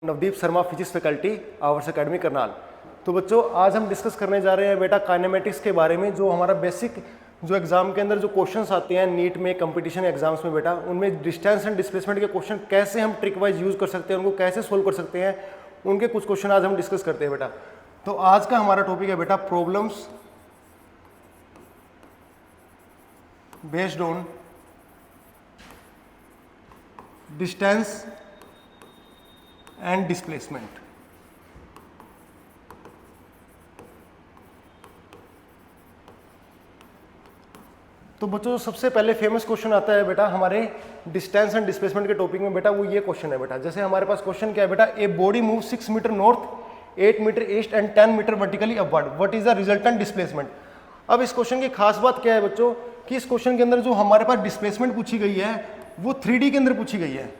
Navdeep Sharma physics faculty hours academy Karnal. तो बच्चों आज हम डिस्कस करने जा रहे हैं बेटा काइनेमेटिक्स के बारे में, जो हमारा बेसिक जो एग्जाम के अंदर जो क्वेश्चंस आते हैं नीट में, कंपटीशन एग्जाम्स में बेटा, उनमें डिस्टेंस एंड डिस्प्लेसमेंट के क्वेश्चन कैसे हम ट्रिक वाइज यूज कर सकते हैं, उनको कैसे सोल्व कर सकते हैं, उनके कुछ क्वेश्चन आज हम डिस्कस करते हैं बेटा। तो आज का हमारा टॉपिक है बेटा problems based on distance and displacement. तो बच्चों सबसे पहले फेमस क्वेश्चन आता है बेटा हमारे डिस्टेंस एंड डिस्प्लेसमेंट के टॉपिक में बेटा, वो ये क्वेश्चन है बेटा। जैसे हमारे पास क्वेश्चन क्या है बेटा, a body move 6 metre north 8 metre east and 10 metre vertically upward, what is the resultant displacement. अब इस क्वेश्चन की खास बात क्या है बच्चों कि इस क्वेश्चन के अंदर जो हमारे पास डिस्प्लेसमेंट पूछी गई है वो 3D के अंदर पूछी गई है।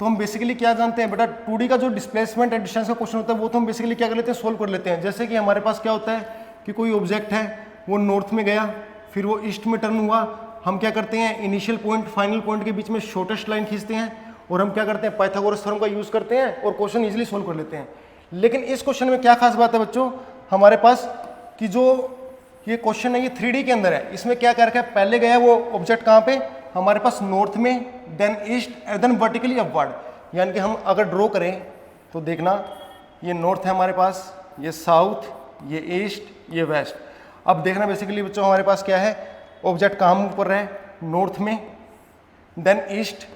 तो हम बेसिकली क्या जानते हैं बेटा, 2D का जो डिस्प्लेसमेंट एंड डिस्टेंस का क्वेश्चन होता है वो तो हम बेसिकली क्या कर लेते हैं, सोल्व कर लेते हैं। जैसे कि हमारे पास क्या होता है कि कोई ऑब्जेक्ट है वो नॉर्थ में गया, फिर वो ईस्ट में टर्न हुआ, हम क्या करते हैं इनिशियल पॉइंट फाइनल पॉइंट के बीच में शॉर्टेस्ट लाइन खींचते हैं और हम क्या करते हैं पाइथागोरस थ्योरम का यूज करते हैं और क्वेश्चन इजीली सोल्व कर लेते हैं। लेकिन इस क्वेश्चन में क्या खास बात है बच्चों हमारे पास कि जो ये क्वेश्चन है ये 3D के अंदर है। इसमें क्या कर रखा है, पहले गया वो ऑब्जेक्ट कहाँ पे हमारे पास नॉर्थ में, then east and then vertically upward. यानी कि हम अगर ड्रॉ करें तो देखना ये नॉर्थ है हमारे पास, ये साउथ, ये ईस्ट, ये वेस्ट। अब देखना बेसिकली बच्चों हमारे पास क्या है, ऑब्जेक्ट कहाँ मूव कर रहे हैं, नॉर्थ में, देन ईस्ट,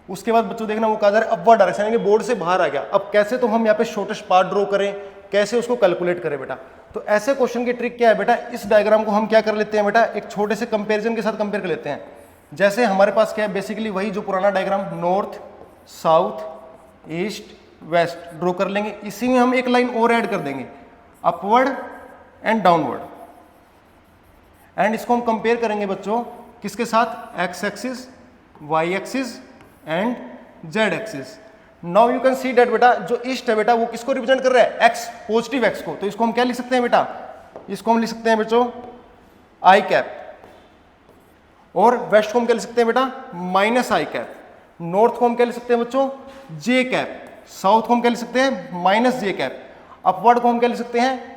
उसके बाद बच्चों देखना वो कहा जा रहा है अपवर्ड डायरेक्शन, यानी कि बोर्ड से बाहर आ गया। अब कैसे तो हम यहाँ पे शॉर्टेस्ट पार्ट ड्रॉ करें, कैसे उसको कैलकुलेट करें बेटा। तो ऐसे क्वेश्चन की ट्रिक क्या है बेटा, इस डायग्राम को हम क्या कर लेते हैं बेटा, एक छोटे से कंपेरिजन के साथ कंपेयर कर लेते हैं। जैसे हमारे पास क्या है बेसिकली वही जो पुराना diagram north south east west draw कर लेंगे। इसी में हम एक लाइन और ऐड कर देंगे, अपवर्ड एंड डाउनवर्ड, एंड इसको हम कंपेयर करेंगे बच्चों किसके साथ, X axis, Y axis and Z axis. Now you can see that बेटा जो ईस्ट है बेटा वो किसको रिप्रेजेंट कर रहा है, एक्स, पॉजिटिव एक्स को। तो इसको हम क्या लिख सकते हैं बेटा, इसको हम लिख सकते हैं बच्चों आई कैप, और वेस्ट को हम क्या लिख सकते हैं बेटा माइनस आई कैप। नॉर्थ को हम क्या लिख सकते हैं बच्चों जे कैप, साउथ को हम क्या लिख सकते हैं माइनस जे कैप, अपवर्ड को हम क्या लिख सकते हैं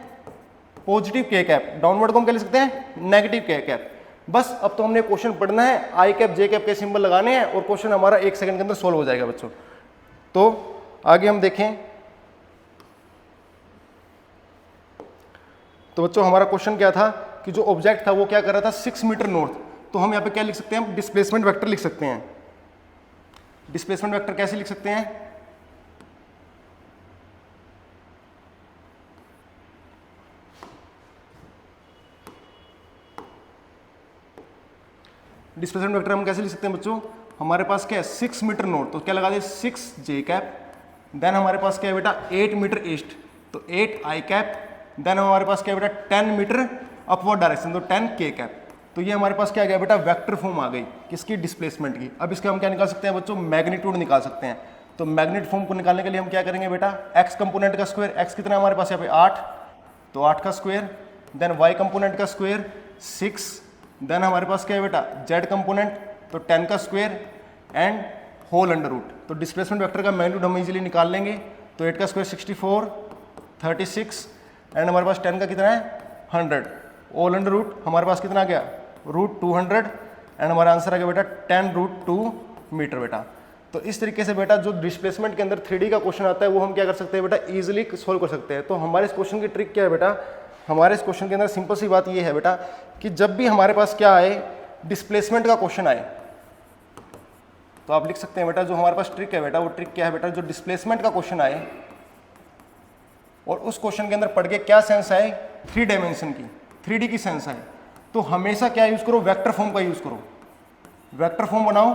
पॉजिटिव के कैप, डाउनवर्ड को हम क्या लिख सकते हैं नेगेटिव के कैप। बस अब तो हमने क्वेश्चन पढ़ना है, आई कैप जे कैप के सिंबल लगाने हैं और क्वेश्चन हमारा 1 सेकंड के अंदर सोल्व हो जाएगा बच्चों। तो आगे हम देखें तो बच्चों हमारा क्वेश्चन क्या था कि जो ऑब्जेक्ट था वो क्या कर रहा था 6 मीटर नॉर्थ। तो हम यहाँ पे क्या लिख सकते हैं, डिस्प्लेसमेंट वेक्टर लिख सकते हैं। डिस्प्लेसमेंट वेक्टर कैसे लिख सकते हैं, डिस्प्लेसमेंट वेक्टर हम कैसे लिख सकते हैं बच्चों, हमारे पास क्या है 6 मीटर नॉर्थ, तो क्या लगा दे 6 जे कैप, देन हमारे पास क्या है बेटा 8 मीटर ईस्ट तो 8 आई कैप, देन हमारे पास क्या है बेटा 10 मीटर अपवर्ड डायरेक्शन तो 10 के कैप। तो ये हमारे पास क्या आ गया बेटा वेक्टर फॉर्म आ गई किसकी, डिस्प्लेसमेंट की। अब इसके हम क्या निकाल सकते हैं बच्चों, मैग्नीट्यूड निकाल सकते हैं। तो मैग्नीट्यूड फॉर्म को निकालने के लिए हम क्या करेंगे बेटा, एक्स कंपोनेंट का स्क्वायर, एक्स कितना हमारे पास यहाँ पे 8, तो 8 का स्क्वायर, देन वाई कंपोनेंट का स्क्वायर 6, देन हमारे पास क्या है बेटा जेड कंपोनेंट तो 10 का square and whole under root. तो डिस्प्लेसमेंट वेक्टर का मैग्नीट्यूड हम इजीली निकाल लेंगे। तो 8 का स्क्वायर 64, 36 एंड हमारे पास 10 का कितना है 100, ऑल अंडर रूट हमारे पास कितना आ गया रूट 200 एंड हमारा आंसर आ गया बेटा 10 रूट 2 मीटर बेटा। तो इस तरीके से बेटा जो डिस्प्लेसमेंट के अंदर 3D का क्वेश्चन आता है वो हम क्या कर सकते हैं बेटा इजीली सोल्व कर सकते हैं। तो हमारे इस क्वेश्चन की ट्रिक क्या है बेटा, हमारे इस क्वेश्चन के अंदर सिंपल सी बात ये है बेटा कि जब भी हमारे पास क्या आए डिस्प्लेसमेंट का क्वेश्चन आए तो आप लिख सकते हैं बेटा जो हमारे पास ट्रिक है बेटा, वो ट्रिक क्या है बेटा, जो डिस्प्लेसमेंट का क्वेश्चन आए और उस क्वेश्चन के अंदर पढ़ के क्या सेंस आए 3 डायमेंशन की, 3D की सेंस आए, तो हमेशा क्या यूज करो, वेक्टर फॉर्म का यूज करो। वेक्टर फॉर्म बनाओ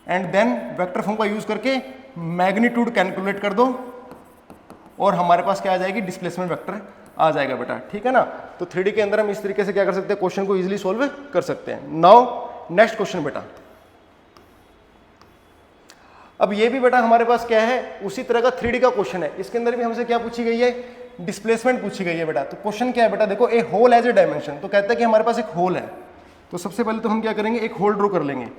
एंड देन वेक्टर फॉर्म का यूज करके मैग्नीट्यूड कैलकुलेट कर दो और हमारे पास क्या आ जाएगी डिस्प्लेसमेंट वेक्टर आ जाएगा बेटा, ठीक है ना। तो 3D के अंदर हम इस तरीके से क्या कर सकते हैं, क्वेश्चन को इजीली सोल्व कर सकते हैं। नाउ नेक्स्ट क्वेश्चन बेटा, अब ये भी बेटा हमारे पास क्या है उसी तरह का 3D का क्वेश्चन है। इसके अंदर भी हमसे क्या पूछी गई है, डिस्प्लेसमेंट पूछी गई है बेटा। तो क्वेश्चन क्या है बेटा, देखो ए होल एज ए डायमेंशन, तो कहता है कि हमारे पास एक होल है। तो सबसे पहले तो हम क्या करेंगे, एक होल ड्रॉ कर लेंगे।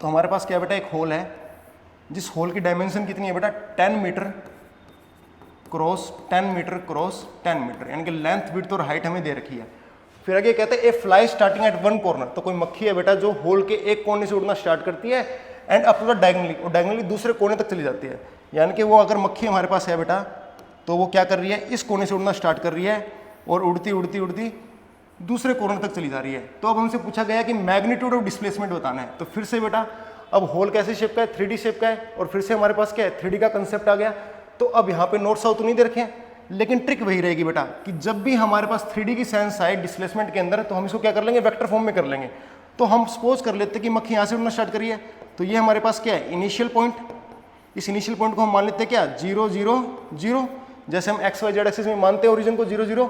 तो हमारे पास क्या है बेटा, एक होल है, जिस होल की डायमेंशन कितनी है बेटा 10 metre cross 10 metre cross 10 metre, यानी कि लेंथ विड्थ और हाइट हमें दे रखी है। फिर आगे कहते हैं a fly starting at one corner, तो कोई मक्खी है बेटा जो होल के एक कोने से उड़ना स्टार्ट करती है and up to the diagonally, और डायगोनली दूसरे कोने तक चली जाती है। यानी कि वो अगर मक्खी हमारे पास है बेटा तो वो क्या कर रही है, इस कोने से उड़ना स्टार्ट कर रही है और उड़ती उड़ती उड़ती दूसरे कॉर्नर तक चली जा रही है। तो अब हमसे पूछा गया कि मैग्नीट्यूड ऑफ डिस्प्लेसमेंट बताना है। तो फिर से बेटा अब होल कैसे शेप का है, 3D शेप का है, और फिर से हमारे पास क्या है 3D का कंसेप्ट आ गया। तो अब यहाँ पे नॉर्थ साउथ नहीं दे रखे हैं, लेकिन ट्रिक वही रहेगी बेटा कि जब भी हमारे पास 3D की सेंस आए डिस्प्लेसमेंट के अंदर, तो हम इसको क्या कर लेंगे, वेक्टर फॉर्म में कर लेंगे। तो हम सपोज कर लेते हैं कि मक्खी यहाँ से उड़ना स्टार्ट करिए, तो ये हमारे पास क्या है इनिशियल पॉइंट, इस इनिशियल पॉइंट को हम मान लेते हैं क्या 0 0 0, जैसे हम एक्स वाई जेड एक्सिस में मानते हैं ओरिजिन को 0 0।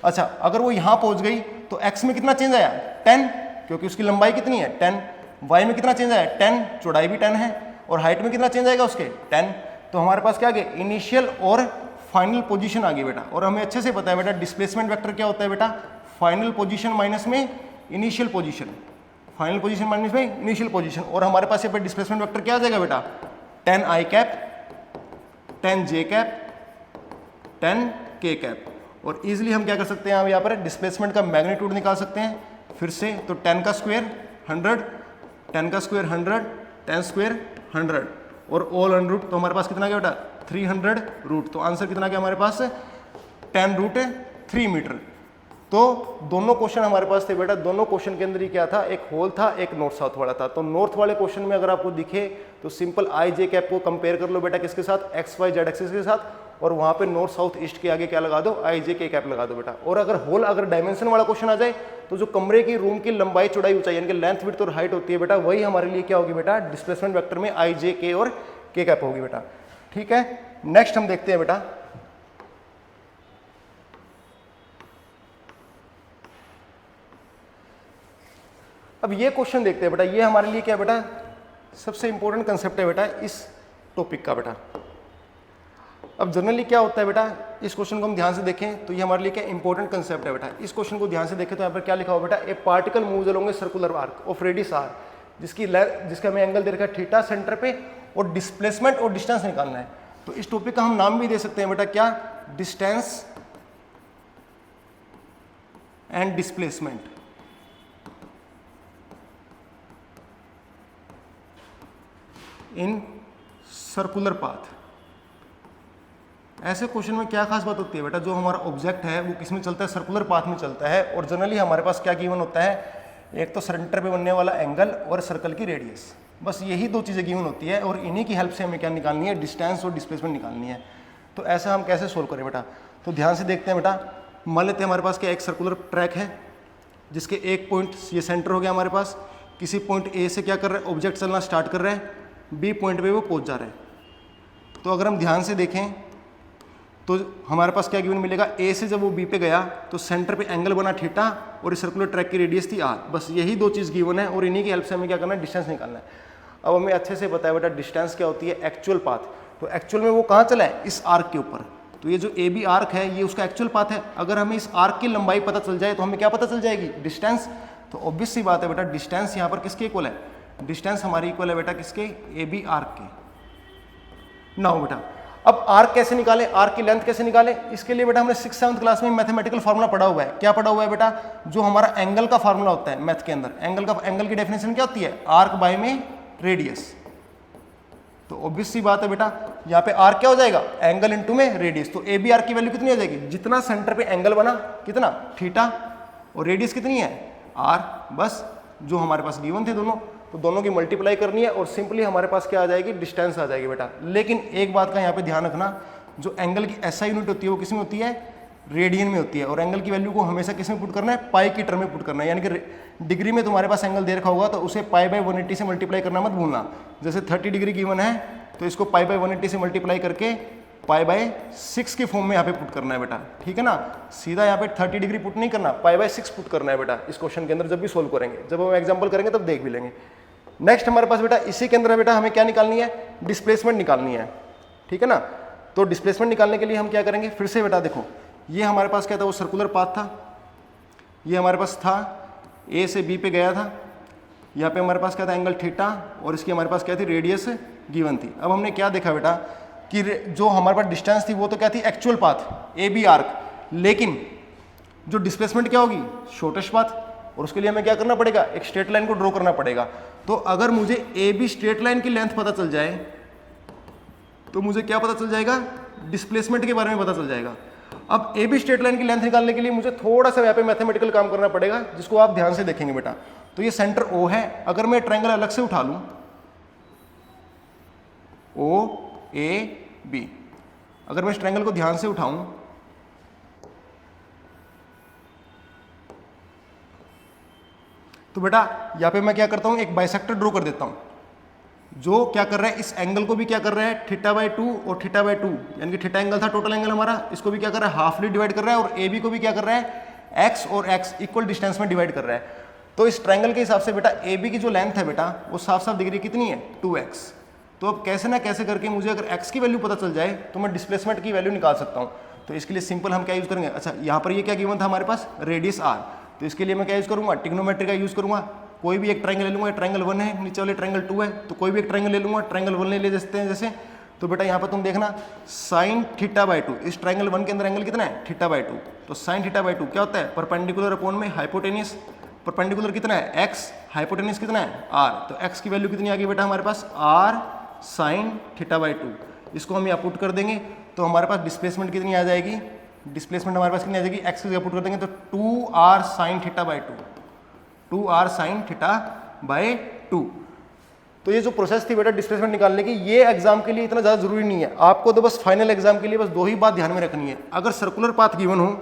अच्छा, अगर वो यहाँ पहुँच गई तो एक्स में कितना चेंज आया 10, क्योंकि उसकी लंबाई कितनी है 10, वाई में कितना चेंज आया 10, चौड़ाई भी 10 है, और हाइट में कितना चेंज आएगा उसके 10। तो हमारे पास क्या आ गया इनिशियल और फाइनल पोजीशन आ गई बेटा। और हमें अच्छे से पता है बेटा डिस्प्लेसमेंट वेक्टर क्या होता है बेटा, फाइनल पोजीशन माइनस में initial position, final position minus में इनिशियल पोजीशन। और हमारे पास ये पे डिस्प्लेसमेंट वेक्टर क्या आ जाएगा बेटा 10 i cap 10 j cap 10 k cap. और इजीली हम क्या कर सकते हैं, यहाँ पर डिस्प्लेसमेंट का मैग्नीट्यूड निकाल सकते हैं फिर से। तो 10 का स्क्वायर 100, 10 का स्क्वायर 100, 10 स्क्वायर 100, और ऑल अंडर रूट, तो हमारे पास कितना गया बेटा 300 रूट। तो आंसर कितना गया हमारे पास 10 रूट 3 मीटर। तो दोनों क्वेश्चन हमारे पास थे बेटा, दोनों क्वेश्चन के अंदर ही क्या था, एक होल था एक नॉर्थ साउथ वाला था। तो नॉर्थ वाले क्वेश्चन में अगर आपको दिखे तो सिंपल आई जे कैप को कंपेयर कर लो बेटा किसके साथ, एक्स वाई जेड एक्सिस के साथ, और वहाँ पे नॉर्थ साउथ ईस्ट के आगे क्या लगा दो, आई जे के कैप लगा दो बेटा। और अगर होल अगर डायमेंशन वाला क्वेश्चन आ जाए तो जो कमरे की रूम की लंबाई चौड़ाई ऊंचाई यानी कि लेंथ विड्थ और हाइट होती है बेटा, वही हमारे लिए क्या होगी बेटा डिस्प्लेसमेंट वेक्टर में आई जे के और के कैप होगी बेटा। ठीक है, नेक्स्ट हम देखते हैं बेटा अब ये क्वेश्चन देखते हैं बेटा। ये हमारे लिए क्या बेटा सबसे इंपॉर्टेंट कंसेप्ट है बेटा इस टॉपिक का बेटा। अब जनरली क्या होता है बेटा, इस क्वेश्चन को हम ध्यान से देखें तो ये हमारे लिए क्या इंपॉर्टेंट कंसेप्ट है बेटा। इस क्वेश्चन को ध्यान से देखें तो यहाँ पर क्या लिखा हुआ बेटा, a particle moves along a circular arc of radius R, जिसका हमें एंगल दे रखा है थीटा सेंटर पे, और डिस्प्लेसमेंट और डिस्टेंस निकालना है। तो इस टॉपिक का हम नाम भी दे सकते हैं बेटा क्या, distance and displacement. In circular path. ऐसे क्वेश्चन में क्या खास बात होती है बेटा, जो हमारा ऑब्जेक्ट है वो किस में चलता है, सर्कुलर पाथ में चलता है। और जनरली हमारे पास क्या गिवन होता है, एक तो सेंटर पे बनने वाला एंगल और सर्कल की रेडियस, बस यही दो चीज़ें गिवन होती है। और इन्हीं की हेल्प से हमें क्या निकालनी है, डिस्टेंस और डिस्प्लेसमेंट निकालनी है। तो ऐसा हम कैसे सोल्व करें बेटा, तो ध्यान से देखते हैं बेटा। मान लेते हैं हमारे पास क्या एक सर्कुलर ट्रैक है, जिसके एक पॉइंट ये सेंटर हो गया हमारे पास, किसी पॉइंट ए से क्या कर रहे हैं, ऑब्जेक्ट चलना स्टार्ट कर रहे हैं, बी पॉइंट पे वो पहुंच जा रहे हैं। तो अगर हम ध्यान से देखें तो हमारे पास क्या गिवन मिलेगा, ए से जब वो बी पे गया तो सेंटर पे एंगल बना थीटा और इस सर्कुलर ट्रैक की रेडियस थी आर। बस यही दो चीज़ गिवन है और इन्हीं की हेल्प से हमें क्या करना है, डिस्टेंस निकालना है। अब हमें अच्छे से पता है बेटा डिस्टेंस क्या होती है, एक्चुअल पाथ। तो एक्चुअल में वो कहाँ चला है, इस आर्क के ऊपर। तो ये जो ए बी आर्क है ये उसका एक्चुअल पाथ है। अगर हमें इस आर्क की लंबाई पता चल जाए तो हमें क्या पता चल जाएगी, डिस्टेंस। तो ऑब्वियस सी बात है बेटा डिस्टेंस यहाँ पर किसके इक्वल है, डिस्टेंस हमारी इक्वल है बेटा किसके, ए बी आर्क के। नाउ बेटा अब आर्क कैसे निकालें, आर्क की लेंथ कैसे निकालें, इसके लिए बेटा हमने 6th-7th क्लास में मैथमेटिकल फार्मूला पढ़ा हुआ है। क्या पढ़ा हुआ है बेटा, जो हमारा एंगल का फार्मूला होता है मैथ के अंदर, एंगल की डेफिनेशन क्या होती है, आर्क बाय में रेडियस। तो ऑब्वियस सी बात है बेटा यहाँ पे आर्क क्या हो जाएगा, एंगल इनटू में रेडियस। तो ए बी आर्क की वैल्यू कितनी हो जाएगी, जितना सेंटर पे एंगल बना कितना थीटा, और रेडियस कितनी है आर। बस जो हमारे पास गिवन थे दोनों, तो दोनों की मल्टीप्लाई करनी है और सिंपली हमारे पास क्या आ जाएगी, डिस्टेंस आ जाएगी बेटा। लेकिन एक बात का यहाँ पे ध्यान रखना, जो एंगल की एसआई यूनिट होती है वो किस में होती है, रेडियन में होती है। और एंगल की वैल्यू को हमेशा किस में पुट करना है, पाई की टर्म में पुट करना है। यानी कि डिग्री में तुम्हारे पास एंगल दे रखा होगा तो उसे पाई बाय 180 से मल्टीप्लाई करना मत भूलना। जैसे 30 डिग्री गिवन है तो इसको पाई बाय 180 से मल्टीप्लाई करके पाई बाय 6 के फॉर्म में यहाँ पे पुट करना है बेटा। ठीक है ना, सीधा यहाँ पे 30 डिग्री पुट नहीं करना, पाई बाय 6 पुट करना है बेटा इस क्वेश्चन के अंदर। जब भी सोल्व करेंगे, जब हम एग्जाम्पल करेंगे तब देख भी लेंगे। नेक्स्ट हमारे पास बेटा इसी के अंदर बेटा हमें क्या निकालनी है, डिस्प्लेसमेंट निकालनी है। ठीक है ना, तो डिस्प्लेसमेंट निकालने के लिए हम क्या करेंगे, फिर से बेटा देखो ये हमारे पास क्या था, वो सर्कुलर पाथ था, ये हमारे पास था, ए से बी पे गया था, यहाँ पे हमारे पास क्या था एंगल थीटा, और इसकी हमारे पास क्या थी रेडियस गिवन थी। अब हमने क्या देखा बेटा कि जो हमारे पास डिस्टेंस थी वो तो क्या थी actual path A B arc, लेकिन जो डिस्प्लेसमेंट क्या होगी शॉर्टेस्ट पाथ, और उसके लिए हमें क्या करना पड़ेगा एक स्ट्रेट लाइन को ड्रॉ करना पड़ेगा। तो अगर मुझे ए बी स्ट्रेट लाइन की लेंथ पता चल जाए तो मुझे क्या पता चल जाएगा डिस्प्लेसमेंट के बारे में पता चल जाएगा। अब ए बी स्ट्रेट लाइन की लेंथ निकालने के लिए मुझे थोड़ा सा यहाँ पे मैथमेटिकल काम करना पड़ेगा, जिसको आप ध्यान से देखेंगे बेटा। तो ये सेंटर ओ है, अगर मैं ट्रायंगल अलग से उठा लूं ओ ए बी, अगर मैं इस ट्रायंगल को ध्यान से उठाऊं तो बेटा यहाँ पे मैं क्या करता हूँ एक बाइसेक्टर ड्रॉ कर देता हूँ, जो क्या कर रहा है इस एंगल को भी क्या कर रहा है थीटा बाई 2 और थीटा बाई 2, यानी कि थीटा एंगल था टोटल एंगल हमारा, इसको भी क्या कर रहा है हाफली डिवाइड कर रहा है, और ए बी को भी क्या कर रहा है एक्स और एक्स इक्वल डिस्टेंस में डिवाइड कर रहा है। तो इस ट्रायंगल के हिसाब से बेटा ए बी की जो लेंथ है बेटा वो साफ साफ दिख रही है कितनी है 2x। तो अब कैसे ना कैसे करके मुझे अगर x की वैल्यू पता चल जाए तो मैं डिस्प्लेसमेंट की वैल्यू निकाल सकता हूँ। तो इसके लिए सिंपल हम क्या यूज़ करेंगे, अच्छा यहाँ पर ये क्या गिवन था हमारे पास रेडियस r, तो इसके लिए मैं क्या यूज़ करूँगा ट्रिग्नोमेट्री का यूज़ करूँगा। कोई भी एक ट्रायंगल ले लूँगा, ट्रायंगल 1 है, नीचे वाले ट्रायंगल 2 है, तो कोई भी एक ट्रायंगल ले लूँगा, ट्रायंगल 1 ले सकते हैं जैसे। तो बेटा यहाँ पर तुम देखना साइन थीटा बाई 2, इस ट्रायंगल 1 के अंदर एंगल कितना है थीटा बाई 2, तो साइन थीटा बाई 2 क्या होता है परपेंडिकुलर अपॉन में हाइपोटेनियस, परपेंडिकुलर कितना है x, हाइपोटेनियस कितना है r, तो x की वैल्यू कितनी आ गई बेटा हमारे पास r साइन थीटा बाई 2। इसको हम यहाँ पुट कर देंगे तो हमारे पास डिस्प्लेसमेंट कितनी आ जाएगी, डिस्प्लेसमेंट हमारे पास कितनी आ जाएगी x की जगह पुट कर देंगे तो 2r sine theta by 2, 2r sine theta by 2। तो ये जो प्रोसेस थी बेटा डिस्प्लेसमेंट निकालने की, ये एग्जाम के लिए इतना ज़्यादा जरूरी नहीं है, आपको तो बस फाइनल एग्जाम के लिए बस 2 ही बात ध्यान में रखनी है। अगर सर्कुलर पाथ गिवन हो,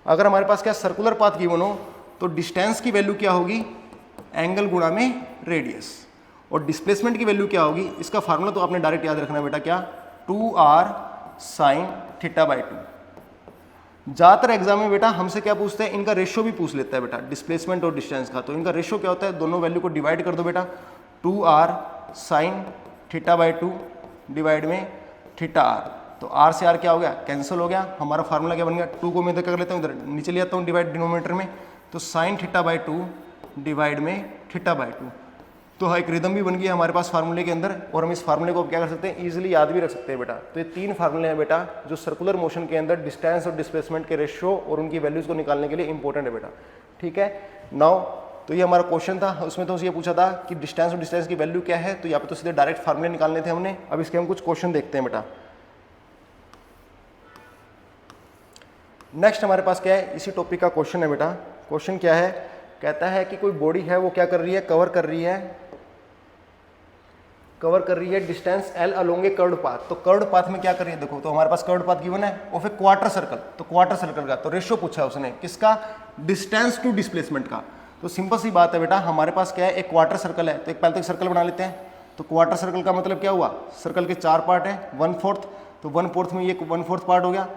अगर हमारे पास क्या सर्कुलर पाथ गिवन हो तो डिस्टेंस की वैल्यू क्या होगी एंगल गुणा में रेडियस, और डिस्प्लेसमेंट की वैल्यू क्या होगी, इसका फार्मूला तो आपने डायरेक्ट याद रखना है बेटा क्या 2r साइन थीटा बाई 2। ज़्यादातर एग्जाम में बेटा हमसे क्या पूछते हैं, इनका रेशियो भी पूछ लेता है बेटा डिस्प्लेसमेंट और डिस्टेंस का। तो इनका रेशियो क्या होता है, दोनों वैल्यू को डिवाइड कर दो बेटा, 2r sine theta by 2 divide में थीटा r, तो r से r क्या हो गया कैंसिल हो गया, हमारा फार्मूला क्या बन गया 2 को मैं इधर कर लेता हूँ, इधर नीचे ले आता हूँ डिवाइड डिनोमिनेटर में, तो साइन थीटा बाई 2 डिवाइड में थीटा बाई 2। तो एक रिदम भी बन गई हमारे पास फार्मूले के अंदर, और हम इस फार्मूले को क्या कर सकते हैं इजीली याद भी रख सकते हैं बेटा। तो ये 3 फार्मूले हैं बेटा जो सर्कुलर मोशन के अंदर डिस्टेंस और डिस्प्लेसमेंट के रेशियो और उनकी वैल्यूज को निकालने के लिए इंपॉर्टेंट है बेटा। ठीक है नाउ, तो ये हमारा क्वेश्चन था, उसमें तो ये पूछा था कि डिस्टेंस और डिस्टेंस की वैल्यू क्या है, तो यहाँ पे तो सीधे डायरेक्ट फार्मूले निकालने थे हमने। अब इसके हम कुछ क्वेश्चन देखते हैं बेटा। नेक्स्ट हमारे पास क्या है, इसी टॉपिक का क्वेश्चन है बेटा। क्वेश्चन क्या है, कहता है कि कोई बॉडी है वो क्या कर रही है, कवर कर रही है डिस्टेंस l अलोंग ए कर्व्ड पाथ। तो कर्व्ड पाथ में क्या कर रही है, देखो तो हमारे पास कर्व्ड पाथ गिवन है और फिर क्वार्टर सर्कल, तो क्वार्टर सर्कल का तो रेशियो पूछा है उसने किसका, डिस्टेंस टू डिस्प्लेसमेंट का। तो सिंपल सी बात है बेटा, हमारे पास क्या है एक क्वार्टर सर्कल है, तो एक पहले तो एक सर्कल बना लेते हैं। तो क्वार्टर सर्कल का मतलब क्या हुआ, सर्कल के 4 पार्ट है 1/4, तो 1/4 में ये 1/4 पार्ट हो गया।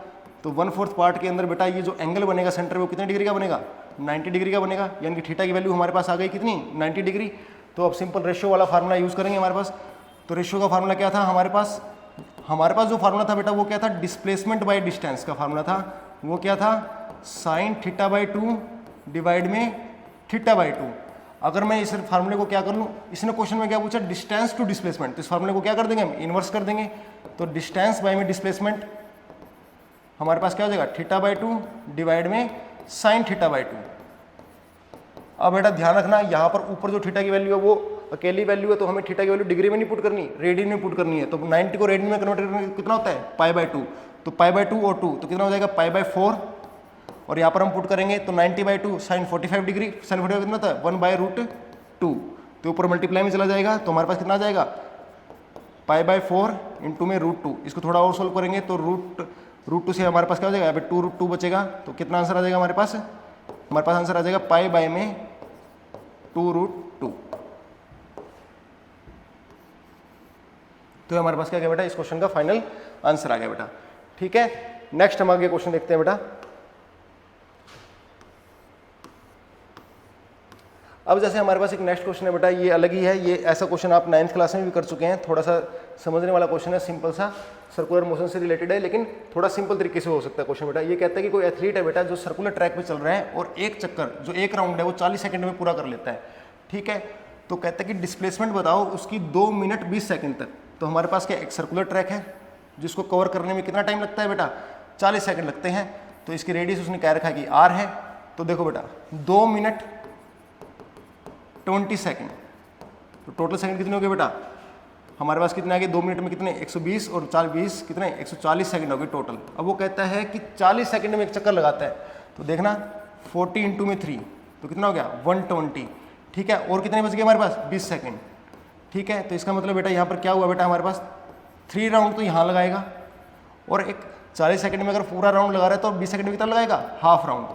तो 1/4 पार्ट के अंदर बेटा ये जो एंगल बनेगा सेंटर में वो कितने डिग्री का बनेगा, 90 डिग्री का बनेगा, यानी कि थीटा की वैल्यू हमारे पास आ गई कितनी 90 डिग्री। तो अब सिंपल रेशियो वाला फार्मूला यूज करेंगे हमारे पास। तो रेशियो का फार्मूला क्या था हमारे पास जो फार्मूला था बेटा वो क्या था, डिस्प्लेसमेंट बाय डिस्टेंस का फार्मूला था, वो क्या था साइन थीटा बाई 2 डिवाइड में थीटा बाई 2। अगर मैं इस फार्मूले को क्या कर लूँ, इसने क्वेश्चन में क्या पूछा डिस्टेंस टू डिस्प्लेसमेंट, तो इस फार्मूले को क्या कर देंगे हम इन्वर्स कर देंगे। तो डिस्टेंस बाय में डिस्प्लेसमेंट हमारे पास क्या हो जाएगा थीटा बाई 2 डिवाइड में साइन थीटा बाई 2। अब बेटा ध्यान रखना यहाँ पर ऊपर जो थीटा की वैल्यू है वो अकेली वैल्यू है, तो हमें थीटा की वैल्यू डिग्री में नहीं पुट करनी, रेडियन में पुट करनी है। तो 90 को रेडियन में कन्वर्ट करने कितना होता है पाई बाई 2, तो पाई बाई 2 और 2 तो कितना हो जाएगा पाई बाई 4, और यहाँ पर हम पुट करेंगे तो 90 बाई 2 साइन 45 डिग्री, साइन 45 कितना होता है 1/√2, तो ऊपर मल्टीप्लाई में चला जाएगा, तो हमारे पास कितना आ जाएगा पाई बाई 4 इंटू में √2। इसको थोड़ा और सोल्व करेंगे तो √2 से हमारे पास क्या हो जाएगा, यहाँ पे 2√2 बचेगा, तो कितना आंसर आ जाएगा हमारे पास आंसर आ जाएगा पाई बाई में 2√2। तो हमारे पास क्या गया बेटा, इस क्वेश्चन का फाइनल आंसर आ गया बेटा। ठीक है, नेक्स्ट हम आगे क्वेश्चन देखते हैं बेटा। अब जैसे हमारे पास एक नेक्स्ट क्वेश्चन है बेटा, ये अलग ही है, ये ऐसा क्वेश्चन आप 9th क्लास में भी कर चुके हैं, थोड़ा सा समझने वाला क्वेश्चन है, सिंपल सा सर्कुलर मोशन से रिलेटेड है, लेकिन थोड़ा सिंपल तरीके से हो सकता है क्वेश्चन बेटा। ये कहता है कि कोई एथलीट है बेटा जो सर्कुलर ट्रैक पे चल रहा है और एक चक्कर जो एक राउंड है वो 40 सेकंड में पूरा कर लेता है। ठीक है, तो कहता है कि डिस्प्लेसमेंट बताओ उसकी 2 मिनट 20 सेकंड तक। तो हमारे पास क्या एक सर्कुलर ट्रैक है जिसको कवर करने में कितना टाइम लगता है बेटा, 40 सेकंड लगते हैं। तो इसकी रेडियस उसने कह रखा है कि r है। तो देखो बेटा 2 मिनट 20 सेकंड, तो टोटल सेकंड कितने हो गए बेटा हमारे पास, कितने आ गए 2 मिनट में कितने 120 और 20 कितने 140 सेकंड हो गए टोटल। अब वो कहता है कि 40 सेकंड में एक चक्कर लगाता है। तो देखना 40 इंटू में 3 तो कितना हो गया 120, ठीक है। और कितने बच गए हमारे पास 20 सेकंड, ठीक है। तो इसका मतलब बेटा यहाँ पर क्या हुआ बेटा, हमारे पास 3 राउंड तो यहाँ लगाएगा और एक 40 सेकंड में अगर पूरा राउंड लगा रहा है तो 20 सेकंड में कितना लगाएगा, हाफ राउंड।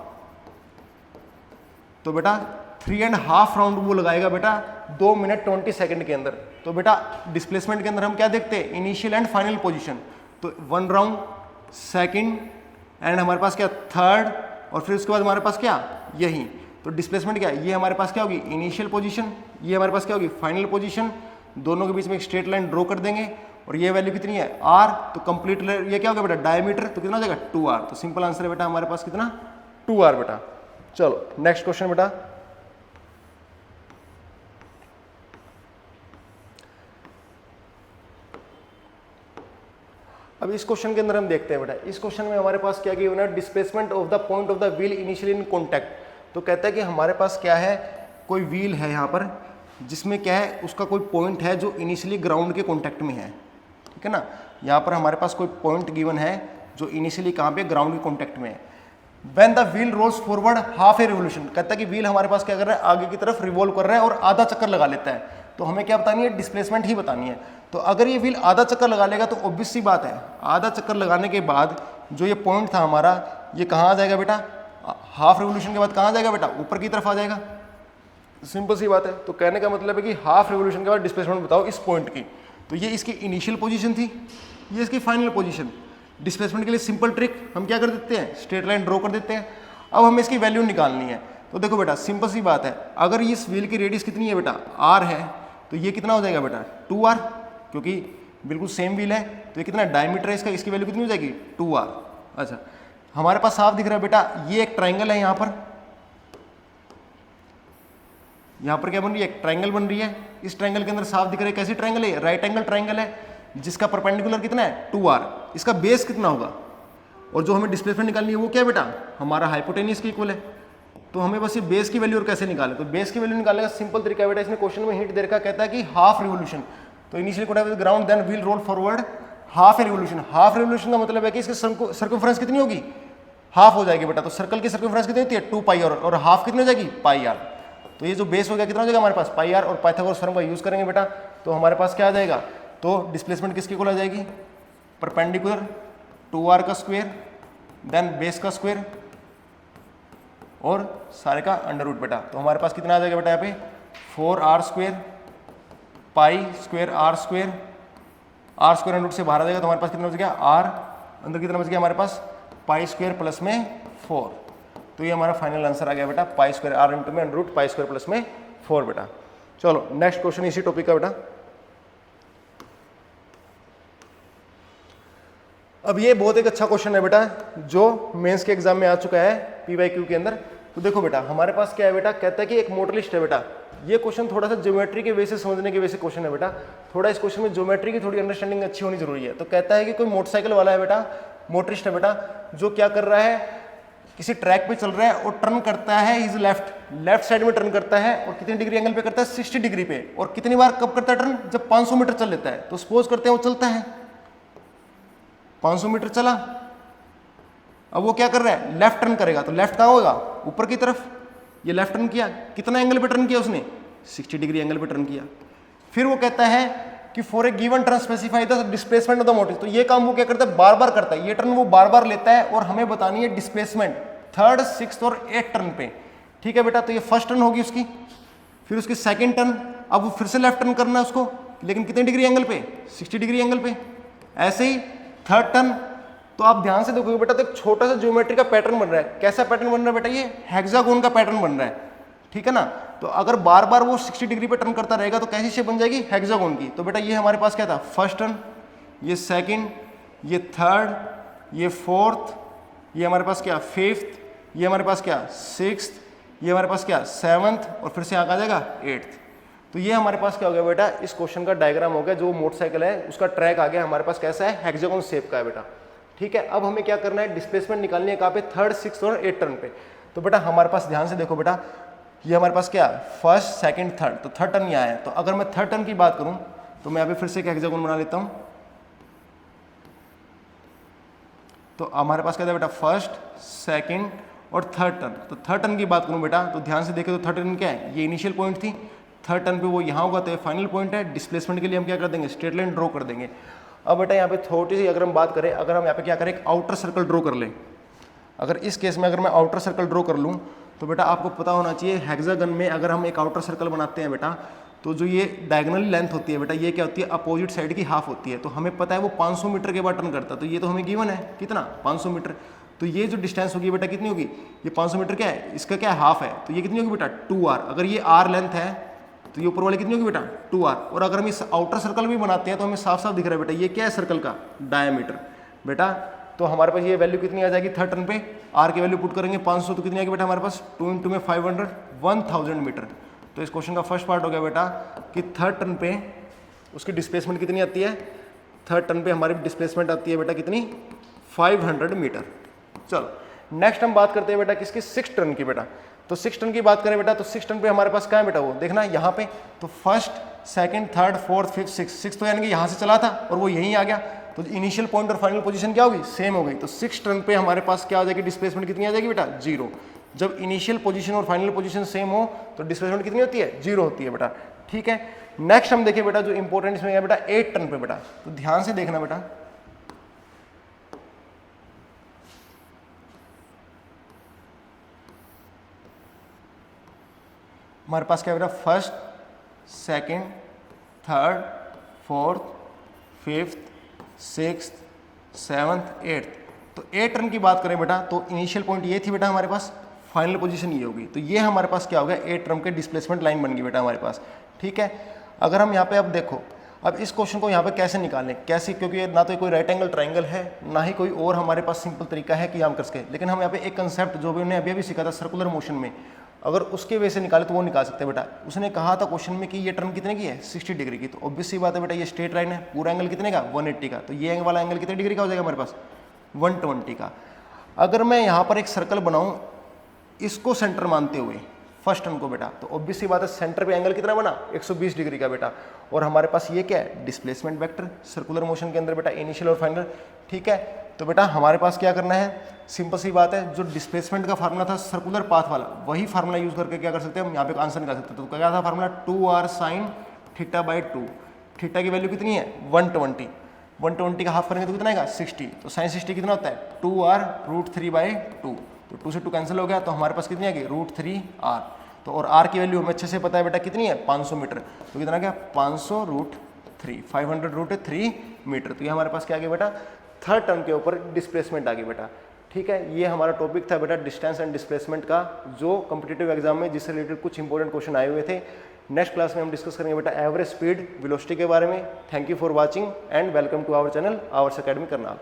तो बेटा 3.5 राउंड वो लगाएगा बेटा 2 मिनट 20 सेकंड के अंदर। तो बेटा डिस्प्लेसमेंट के अंदर हम क्या देखते हैं, इनिशियल एंड फाइनल पोजीशन। तो 1 राउंड, सेकंड एंड हमारे पास क्या थर्ड, और फिर उसके बाद हमारे पास क्या यही। तो डिस्प्लेसमेंट क्या है, ये हमारे पास क्या होगी इनिशियल पोजीशन, ये हमारे पास क्या होगी फाइनल पोजीशन। दोनों के बीच में एक स्ट्रेट लाइन ड्रॉ कर देंगे और ये वैल्यू कितनी है r। तो कंप्लीट ये क्या होगा बेटा डायमीटर, तो कितना हो जाएगा 2r। तो सिंपल आंसर है बेटा हमारे पास कितना 2r बेटा। चलो नेक्स्ट क्वेश्चन बेटा, अब इस क्वेश्चन के अंदर हम देखते हैं बेटा, इस क्वेश्चन में हमारे पास क्या गिवन है, displacement of the point of the wheel initially in contact. तो कहता है कि हमारे पास क्या है, कोई व्हील है यहाँ पर जिसमें क्या है उसका कोई पॉइंट है जो इनिशियली ग्राउंड के कॉन्टैक्ट में है, ठीक है ना। यहाँ पर हमारे पास कोई पॉइंट गिवन है जो इनिशियली कहाँ पे ग्राउंड के कॉन्टैक्ट में है। When the wheel rolls forward half a revolution, कहता है कि व्हील हमारे पास क्या कर रहा है आगे की तरफ रिवॉल्व कर रहा है और आधा चक्कर लगा लेता है। तो हमें क्या बतानी है, डिस्प्लेसमेंट ही बतानी है। तो अगर ये व्हील आधा चक्कर लगा लेगा तो ऑब्वियस सी बात है आधा चक्कर लगाने के बाद जो ये पॉइंट था हमारा ये कहाँ आ जाएगा बेटा, हाफ रिवोल्यूशन के बाद कहाँ आ जाएगा बेटा, ऊपर की तरफ आ जाएगा। सिंपल सी बात है। तो कहने का मतलब है कि हाफ रिवोल्यूशन के बाद डिस्प्लेसमेंट बताओ इस पॉइंट की। तो ये इसकी इनिशियल पोजीशन थी, ये इसकी फाइनल पोजीशन। डिस्प्लेसमेंट के लिए सिंपल ट्रिक हम क्या कर देते हैं, स्ट्रेट लाइन ड्रॉ कर देते हैं। अब हमें इसकी वैल्यू निकालनी है। तो देखो बेटा सिंपल सी बात है, अगर इस व्हील की रेडियस कितनी है बेटा r है, तो ये कितना हो जाएगा बेटा 2r, क्योंकि बिल्कुल सेम व्हील है। तो ये कितना डायमीटर है इसका, इसकी वैल्यू कितनी हो जाएगी 2r। अच्छा हमारे पास साफ दिख रहा है बेटा, ये एक ट्राइंगल है यहाँ पर क्या बन रही है, एक ट्राइंगल बन रही है। इस ट्राइंगल के अंदर साफ दिख रहा है कैसी ट्राइंगल है, राइट एंगल ट्राइंगल है जिसका परपेंडिकुलर कितना है 2r। इसका बेस कितना होगा, और जो हमें डिस्प्लेसमेंट निकालनी है वो क्या बेटा हमारा हाइपोटेन्यूज के इक्वल है। तो हमें बस ये बेस की वैल्यू और कैसे निकालें, तो बेस की वैल्यू निकालने का सिंपल तरीका है बेटा, इसने क्वेश्चन में हिंट दे रखा, कहता है कि हाफ रिवोल्यूशन। तो initially contact with ground then wheel roll forward half revolution. Half revolution का मतलब है कि इसकी सर्कमफ्रेंस कितनी होगी, हाफ हो जाएगी बेटा। तो सर्कल की सर्कमफ्रेंस कितनी होती है 2 पाई और हाफ कितनी हो जाएगी पाई आर। तो ये जो बेस हो गया कितना हो जाएगा हमारे पास पाई आर, और पाइथागोरस थ्योरम का यूज करेंगे बेटा तो हमारे पास क्या आ जाएगा, तो डिस्प्लेसमेंट किसके इक्वल आ जाएगी, परपेंडिकुलर 2r का स्क्वायर देन बेस का स्क्वायर और सारे का अंडर रूट बेटा। तो हमारे पास कितना आ जाएगा बेटा यहाँ पे 4r square pi square r square under root से बाहर आ जाएगा। तो हमारे पास कितना बच गया r, अंदर कितना बच गया हमारे पास पाई स्क्वायर प्लस में 4। तो ये हमारा फाइनल आंसर आ गया बेटा पाई स्क्वायर r इंटू में under root pi square plus में 4 बेटा। चलो नेक्स्ट क्वेश्चन इसी टॉपिक का बेटा। अब ये बहुत एक अच्छा क्वेश्चन है बेटा जो मेंस के एग्जाम में आ चुका है PYQ के अंदर। तो देखो बेटा हमारे पास क्या है बेटा, कहता है कि एक मोटरलिस्ट है बेटा। ये क्वेश्चन थोड़ा सा ज्योमेट्री के वे से समझने के वे से क्वेश्चन है बेटा, थोड़ा इस क्वेश्चन में ज्योमेट्री की थोड़ी अंडरस्टैंडिंग अच्छी होनी जरूरी है। तो कहता है कि कोई मोटरसाइकिल वाला है बेटा, मोटरिस्ट है बेटा, जो क्या कर रहा है, किसी ट्रैक पे चल रहा है और टर्न करता है इज लेफ्ट साइड में टर्न करता है और कितनी डिग्री एंगल पे करता है 60 डिग्री पे। और कितनी बार कब करता है टर्न, जब 500 मीटर चल लेता है। तो सपोज करते हैं वो चलता है 500 मीटर चला, अब वो क्या कर रहा है लेफ्ट टर्न करेगा। तो लेफ्ट कहाँ होगा, ऊपर की तरफ। ये लेफ्ट टर्न किया, कितना एंगल पे टर्न किया उसने 60 डिग्री एंगल पे टर्न किया। फिर वो कहता है कि for a given turn specify the displacement of the motor. तो ये काम वो क्या करता है बार बार करता है, ये टर्न वो बार बार लेता है और हमें बतानी है डिस्प्लेसमेंट 3rd 6th और 8th टर्न पे। ठीक है बेटा, तो ये फर्स्ट टर्न होगी उसकी, फिर उसकी सेकंड टर्न, अब वो फिर से लेफ्ट टर्न करना है उसको, लेकिन कितने डिग्री एंगल पे 60 डिग्री एंगल पे। ऐसे ही थर्ड टर्न। तो आप ध्यान से देखोगे बेटा तो एक छोटा सा ज्योमेट्री का पैटर्न बन रहा है। कैसा पैटर्न बन रहा है बेटा, ये हेक्सागोन का पैटर्न बन रहा है, ठीक है ना। तो अगर बार बार वो 60 डिग्री पे टर्न करता रहेगा तो कैसी शेप बन जाएगी, हेक्सागोन की। तो बेटा ये हमारे पास क्या था, फर्स्ट टर्न, ये सेकंड, ये थर्ड, ये फोर्थ, ये हमारे पास क्या फिफ्थ, ये हमारे पास क्या सिक्स्थ, ये हमारे पास क्या सेवंथ और फिर से आगे आ जाएगा 8th। तो ये हमारे पास क्या हो गया बेटा, इस क्वेश्चन का डायग्राम हो गया। जो मोटरसाइकिल है उसका ट्रैक आ गया हमारे पास, कैसा है, हेक्सागोन शेप का है बेटा। ठीक है, अब हमें क्या करना है, डिस्प्लेसमेंट निकालनी है कहाँ पे, थर्ड, सिक्स्थ और 8th टर्न पे। तो बेटा हमारे पास ध्यान से देखो बेटा, ये हमारे पास क्या, फर्स्ट, सेकंड, थर्ड, तो थर्ड टर्न यहाँ है। तो अगर मैं थर्ड टर्न की बात करूँ तो मैं यहाँ पे फिर से एक हेक्सागोन बना लेता हूँ। तो हमारे पास क्या था बेटा, फर्स्ट, सेकंड और थर्ड टर्न। तो थर्ड टर्न की बात करूँ बेटा तो ध्यान से देखें तो थर्ड टर्न क्या है, ये इनिशियल पॉइंट थी, थर्ड टर्न पे वो यहाँ होगा तो ये फाइनल पॉइंट है। डिस्प्लेसमेंट के लिए हम क्या कर देंगे, स्ट्रेट लाइन ड्रॉ कर देंगे। अब बेटा यहाँ पे थोड़ी सी अगर हम बात करें, अगर हम यहाँ पे क्या करें, एक आउटर सर्कल ड्रॉ कर लें। अगर इस केस में अगर मैं आउटर सर्कल ड्रॉ कर लूँ तो बेटा आपको पता होना चाहिए, हेक्सागन में अगर हम एक आउटर सर्कल बनाते हैं बेटा, तो जो ये डायगोनल लेंथ होती है बेटा, ये क्या होती है, अपोजिट साइड की हाफ होती है। तो हमें पता है वो 500 मीटर के बाद टर्न करता है, तो ये तो हमें गिवन है कितना, 500 मीटर। तो ये जो डिस्टेंस होगी बेटा कितनी होगी, ये 500 मीटर क्या है, इसका क्या है, हाफ है, तो ये कितनी होगी बेटा, 2r। अगर ये r लेंथ है तो ये ऊपर वाली कितनी होगी बेटा, 2r। और अगर हम इस आउटर सर्कल भी बनाते हैं तो हमें साफ साफ दिख रहा है बेटा, ये क्या है, सर्कल का डायमीटर बेटा। तो हमारे पास ये वैल्यू कितनी आ जाएगी, थर्ड टर्न पे r की वैल्यू पुट करेंगे 500, तो कितनी आएगी बेटा हमारे पास, 2 × में 500, 1000 मीटर। तो इस क्वेश्चन का फर्स्ट पार्ट हो गया बेटा कि थर्ड टर्न पे उसकी डिस्प्लेसमेंट कितनी आती है, थर्ड टर्न पे हमारी डिस्प्लेसमेंट आती है बेटा कितनी, 500 मीटर। चलो नेक्स्ट हम बात करते हैं बेटा किसकी, सिक्स टर्न की बेटा। तो सिक्स टर्न की बात करें बेटा तो सिक्स टर्न पे हमारे पास क्या है बेटा, वो देखना यहाँ पे, तो first, second, third, fourth, fifth, six तो यानी कि यहाँ से चला था और वो यहीं आ गया, तो इनिशियल पॉइंट और फाइनल पोजीशन क्या होगी, सेम हो गई। तो सिक्स टर्न पे हमारे पास क्या आ जाएगी, डिस्प्लेसमेंट कितनी आ जाएगी बेटा, 0। जब इनिशियल पोजीशन और फाइनल पोजीशन सेम हो तो डिस्प्लेसमेंट कितनी होती है, 0 होती है बेटा। ठीक है, नेक्स्ट हम देखें बेटा जो इंपॉर्टेंट इसमें है बेटा 8 टर्न पे बेटा। तो ध्यान से देखना बेटा, हमारे पास क्या बेटा, first, second, third, fourth, fifth, sixth, seventh, eighth. तो 8 टर्न की बात करें बेटा तो इनिशियल पॉइंट ये थी बेटा हमारे पास, फाइनल पोजीशन ये होगी। तो ये हमारे पास क्या हो गया, 8 टर्म के डिस्प्लेसमेंट लाइन बन गई बेटा हमारे पास। ठीक है, अगर हम यहाँ पे अब देखो, अब इस क्वेश्चन को यहाँ पे कैसे निकालें, कैसे, क्योंकि ना तो कोई राइट एंगल ट्राइंगल है, ना ही कोई और हमारे पास सिंपल तरीका है कि हम कर सके। लेकिन हम यहाँ पे एक कंसेप्ट जो भी उन्होंने अभी सीखा था सर्कुलर मोशन में, अगर उसके वे से निकाले तो वो निकाल सकते हैं बेटा। उसने कहा था क्वेश्चन में कि ये टर्न कितने की है, 60 डिग्री की। तो ऑब्वियस सी बात है बेटा, ये स्ट्रेट लाइन है, पूरा एंगल कितने का, 180 का। तो ये वाला एंगल कितने डिग्री का हो जाएगा हमारे पास, 120 का। अगर मैं यहाँ पर एक सर्कल बनाऊँ इसको सेंटर मानते हुए फर्स्ट टर्न को बेटा, तो ऑब्वियस सी बात है सेंटर पे एंगल कितना बना, 120 डिग्री का बेटा। और हमारे पास ये क्या है, डिस्प्लेसमेंट वेक्टर सर्कुलर मोशन के अंदर बेटा, इनिशियल और फाइनल। ठीक है, तो बेटा हमारे पास क्या करना है, सिंपल सी बात है, जो डिस्प्लेसमेंट का फार्मूला था सर्कुलर पाथ वाला, वही फार्मूला यूज करके क्या कर सकते हैं हम, यहाँ पे आंसर निकाल सकते हैं। तो क्या था फार्मूला, 2r sin θ/2। थीटा की वैल्यू कितनी है, 120। 120 का हाफ करेंगे तो कितना आएगा, 60। तो sin 60 कितना होता है, 2r√3/2। तो 2 से 2 कैंसिल हो गया, तो हमारे पास कितनी आ गई, √3r। तो और r की वैल्यू हमें अच्छे से पता है बेटा कितनी है, 500 मीटर। तो कितना गया, 500√3, 500√3 मीटर। तो ये हमारे पास क्या आ गया बेटा, थर्ड टर्म के ऊपर डिस्प्लेसमेंट आ गई बेटा। ठीक है, ये हमारा टॉपिक था बेटा डिस्टेंस एंड डिस्प्लेसमेंट का, जो कॉम्पिटिटिव एग्जाम में जिससे रिलेटेड कुछ इंपॉर्टेंट क्वेश्चन आए हुए थे। नेक्स्ट क्लास में हम डिस्कस करेंगे बेटा एवरेज स्पीड वेलोसिटी के बारे में। Thank you for watching and welcome to our channel ours academy Karnal.